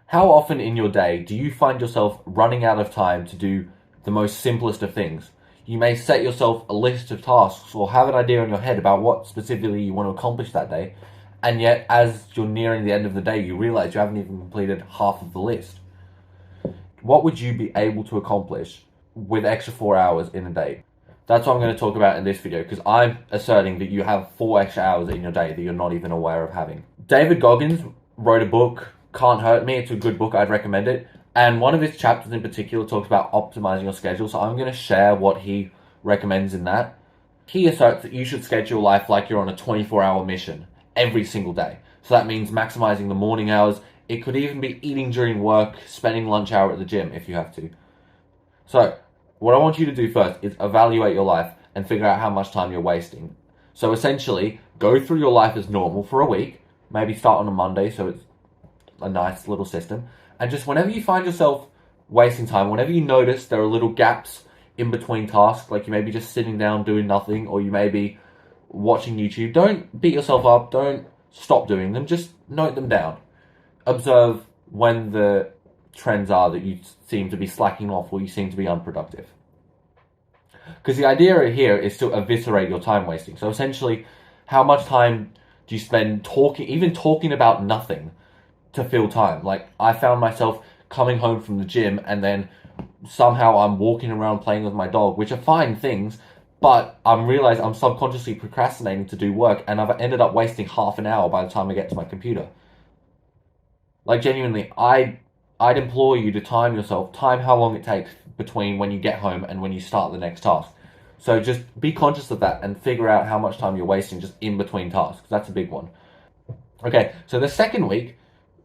How often in your day do you find yourself running out of time to do the most simplest of things? You may set yourself a list of tasks or have an idea in your head about what specifically you want to accomplish that day, and yet as you're nearing the end of the day, you realize you haven't even completed half of the list. What would you be able to accomplish with extra 4 hours in a day? That's what I'm going to talk about in this video, because I'm asserting that you have 4 extra hours in your day that you're not even aware of having. David Goggins wrote a book, Can't Hurt Me. It's a good book, I'd recommend it. And one of his chapters in particular talks about optimizing your schedule, so I'm going to share what he recommends in that. He asserts that you should schedule life like you're on a 24-hour mission every single day. So that means maximizing the morning hours. It could even be eating during work, spending lunch hour at the gym if you have to. So what I want you to do first is evaluate your life and figure out how much time you're wasting. So essentially, go through your life as normal for a week. Maybe start on a Monday so it's a nice little system. And just whenever you find yourself wasting time, whenever you notice there are little gaps in between tasks, like you may be just sitting down doing nothing, or you may be watching YouTube, don't beat yourself up, don't stop doing them, just note them down. Observe when the trends are that you seem to be slacking off or you seem to be unproductive. Because the idea here is to eviscerate your time wasting. So essentially, how much time do you spend talking about nothing to fill time? Like, I found myself coming home from the gym and then somehow I'm walking around playing with my dog, which are fine things, but I'm realizing I'm subconsciously procrastinating to do work, and I've ended up wasting half an hour by the time I get to my computer. Like, genuinely, I'd implore you to time yourself, time how long it takes between when you get home and when you start the next task. So just be conscious of that and figure out how much time you're wasting just in between tasks. That's a big one. Okay, so the second week,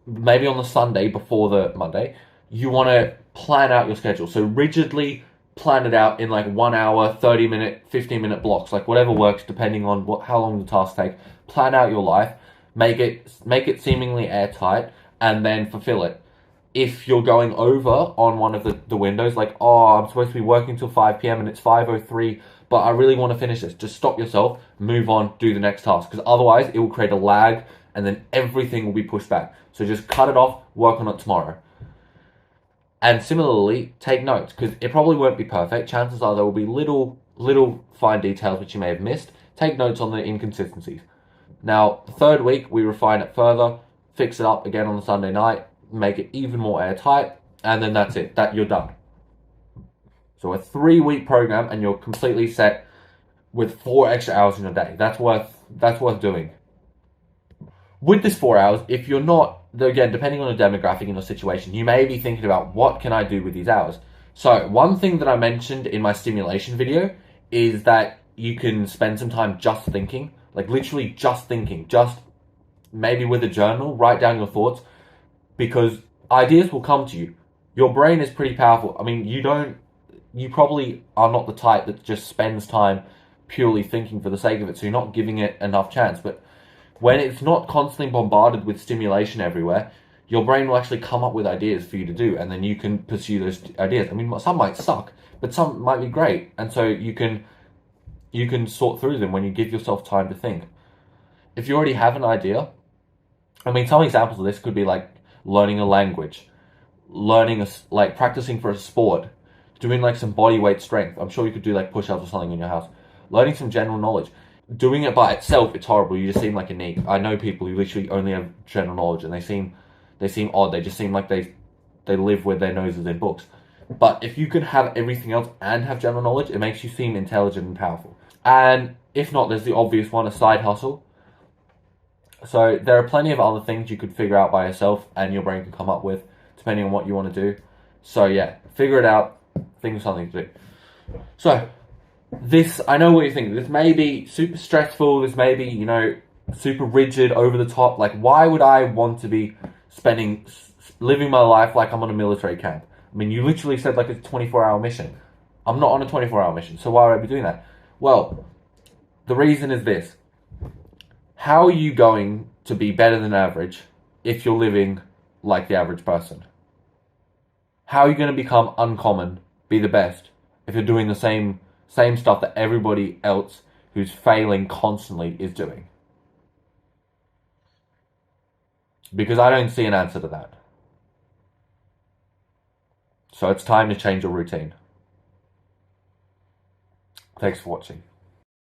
maybe on the Sunday before the Monday, you want to plan out your schedule. So rigidly plan it out in like 1 hour, 30-minute, 15-minute blocks, like whatever works depending on how long the tasks take. Plan out your life, make it seemingly airtight, and then fulfill it. If you're going over on one of the windows, like, oh, I'm supposed to be working till 5 p.m. and it's 5:03, but I really want to finish this, just stop yourself, move on, do the next task, because otherwise it will create a lag and then everything will be pushed back. So just cut it off, work on it tomorrow. And similarly, take notes, because it probably won't be perfect. Chances are there will be little fine details which you may have missed. Take notes on the inconsistencies. Now, the third week, we refine it further, fix it up again on the Sunday night, make it even more airtight, and then that's it. You're done. So a 3-week program, and you're completely set with 4 extra hours in a day. That's worth doing. With this 4 hours, if you're not, again, depending on the demographic in your situation, you may be thinking about, what can I do with these hours? So one thing that I mentioned in my stimulation video is that you can spend some time just thinking, like literally just thinking, just maybe with a journal, write down your thoughts, because ideas will come to you. Your brain is pretty powerful. I mean, you probably are not the type that just spends time purely thinking for the sake of it, so you're not giving it enough chance. But when it's not constantly bombarded with stimulation everywhere, your brain will actually come up with ideas for you to do, and then you can pursue those ideas. I mean, some might suck, but some might be great, and so you can sort through them when you give yourself time to think. If you already have an idea, I mean, some examples of this could be like learning a language, like practicing for a sport, doing like some body weight strength. I'm sure you could do like push-ups or something in your house. Learning some general knowledge. Doing it by itself, it's horrible. You just seem like a neek. I know people who literally only have general knowledge, and they seem odd. They just seem like they live with their noses in books. But if you can have everything else and have general knowledge, it makes you seem intelligent and powerful. And if not, there's the obvious one, a side hustle. So there are plenty of other things you could figure out by yourself and your brain can come up with, depending on what you want to do. So yeah, figure it out, think of something to do. So this, I know what you're thinking, this may be super stressful, this may be, super rigid, over the top. Like, why would I want to be living my life like I'm on a military camp? I mean, you literally said like it's a 24-hour mission. I'm not on a 24-hour mission, so why would I be doing that? Well, the reason is this. How are you going to be better than average if you're living like the average person? How are you going to become uncommon, be the best, if you're doing the same stuff that everybody else who's failing constantly is doing? Because I don't see an answer to that. So it's time to change your routine. Thanks for watching.